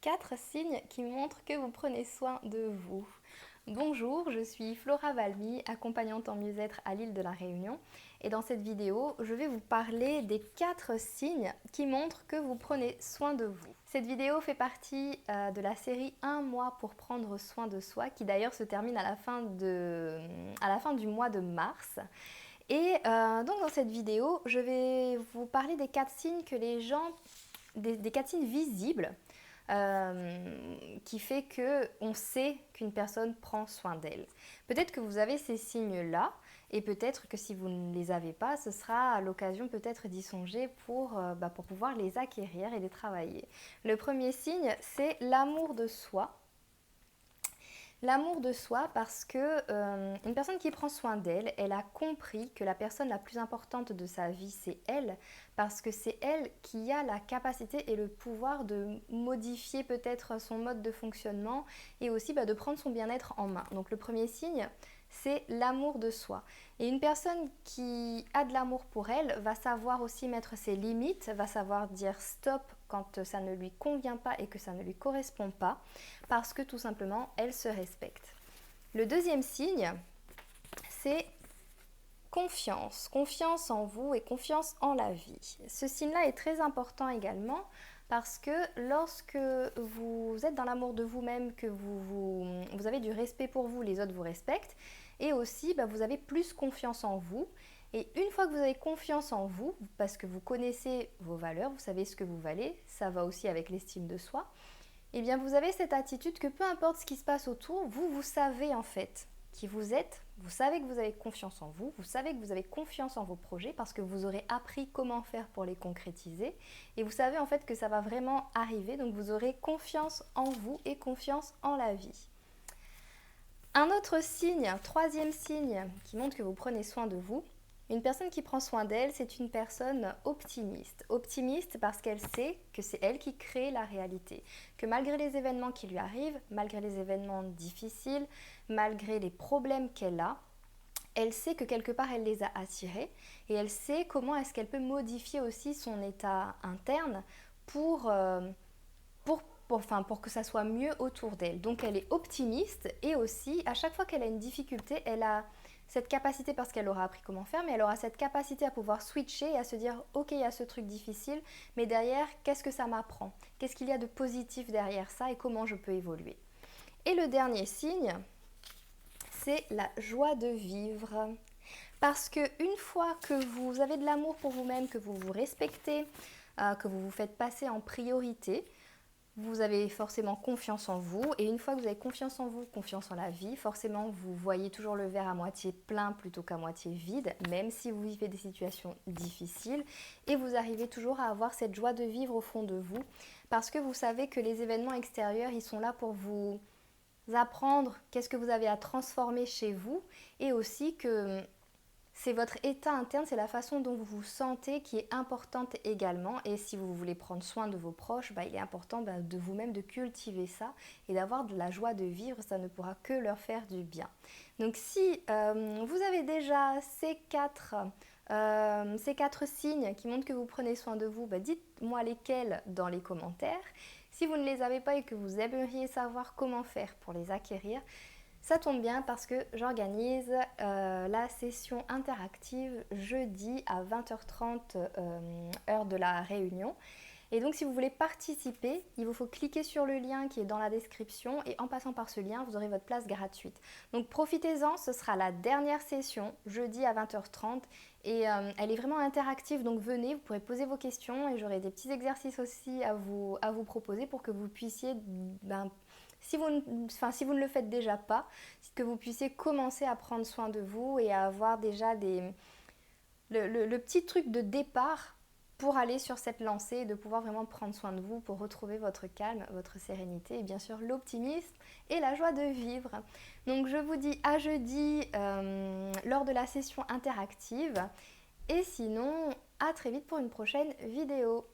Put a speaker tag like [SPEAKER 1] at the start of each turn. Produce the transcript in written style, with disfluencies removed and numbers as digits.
[SPEAKER 1] 4 signes qui montrent que vous prenez soin de vous. Bonjour, je suis Flora Valmy, accompagnante en mieux-être à l'île de la Réunion. Et dans cette vidéo, je vais vous parler des 4 signes qui montrent que vous prenez soin de vous. Cette vidéo fait partie de la série 1 mois pour prendre soin de soi, qui d'ailleurs se termine à la fin du mois de mars. Et donc dans cette vidéo, je vais vous parler des 4 signes que les gens, des 4 signes visibles qui fait qu'on sait qu'une personne prend soin d'elle. Peut-être que vous avez ces signes-là et peut-être que si vous ne les avez pas, ce sera l'occasion peut-être d'y songer pour pouvoir les acquérir et les travailler. Le premier signe, c'est l'amour de soi. L'amour de soi parce que une personne qui prend soin d'elle, elle a compris que la personne la plus importante de sa vie, c'est elle, parce que c'est elle qui a la capacité et le pouvoir de modifier peut-être son mode de fonctionnement et aussi de prendre son bien-être en main. Donc le premier signe, c'est l'amour de soi. Et une personne qui a de l'amour pour elle va savoir aussi mettre ses limites, va savoir dire stop quand ça ne lui convient pas et que ça ne lui correspond pas, parce que tout simplement, elle se respecte. Le deuxième signe, c'est confiance. Confiance en vous et confiance en la vie. Ce signe-là est très important également parce que lorsque vous êtes dans l'amour de vous-même, que vous avez du respect pour vous, les autres vous respectent, et aussi vous avez plus confiance en vous. Et une fois que vous avez confiance en vous, parce que vous connaissez vos valeurs, vous savez ce que vous valez, ça va aussi avec l'estime de soi, et bien vous avez cette attitude que peu importe ce qui se passe autour, vous savez en fait qui vous êtes, vous savez que vous avez confiance en vous, vous savez que vous avez confiance en vos projets parce que vous aurez appris comment faire pour les concrétiser et vous savez en fait que ça va vraiment arriver, donc vous aurez confiance en vous et confiance en la vie. Un autre signe, un troisième signe qui montre que vous prenez soin de vous, une personne qui prend soin d'elle, c'est une personne optimiste. Optimiste parce qu'elle sait que c'est elle qui crée la réalité. Que malgré les événements qui lui arrivent, malgré les événements difficiles, malgré les problèmes qu'elle a, elle sait que quelque part elle les a attirés et elle sait comment est-ce qu'elle peut modifier aussi son état interne pour que ça soit mieux autour d'elle. Donc elle est optimiste et aussi à chaque fois qu'elle a une difficulté, elle a cette capacité parce qu'elle aura appris comment faire, mais elle aura cette capacité à pouvoir switcher et à se dire ok, il y a ce truc difficile, mais derrière, qu'est-ce que ça m'apprend? Qu'est-ce qu'il y a de positif derrière ça et comment je peux évoluer? Et le dernier signe, c'est la joie de vivre. Parce qu'une fois que vous avez de l'amour pour vous-même, que vous vous respectez, que vous vous faites passer en priorité, vous avez forcément confiance en vous et une fois que vous avez confiance en vous, confiance en la vie, forcément vous voyez toujours le verre à moitié plein plutôt qu'à moitié vide, même si vous vivez des situations difficiles et vous arrivez toujours à avoir cette joie de vivre au fond de vous parce que vous savez que les événements extérieurs, ils sont là pour vous apprendre qu'est-ce que vous avez à transformer chez vous et aussi que c'est votre état interne, c'est la façon dont vous vous sentez qui est importante également. Et si vous voulez prendre soin de vos proches, il est important de vous-même de cultiver ça et d'avoir de la joie de vivre. Ça ne pourra que leur faire du bien. Donc si vous avez déjà ces quatre signes qui montrent que vous prenez soin de vous, dites-moi lesquels dans les commentaires. Si vous ne les avez pas et que vous aimeriez savoir comment faire pour les acquérir, ça tombe bien parce que j'organise la session interactive jeudi à 20h30 heure de la Réunion. Et donc si vous voulez participer, il vous faut cliquer sur le lien qui est dans la description et en passant par ce lien, vous aurez votre place gratuite. Donc profitez-en, ce sera la dernière session jeudi à 20h30 et elle est vraiment interactive, donc venez, vous pourrez poser vos questions et j'aurai des petits exercices aussi à vous proposer pour que vous puissiez si vous ne le faites déjà pas, que vous puissiez commencer à prendre soin de vous et à avoir déjà le petit truc de départ pour aller sur cette lancée et de pouvoir vraiment prendre soin de vous pour retrouver votre calme, votre sérénité et bien sûr l'optimisme et la joie de vivre. Donc je vous dis à jeudi lors de la session interactive et sinon à très vite pour une prochaine vidéo.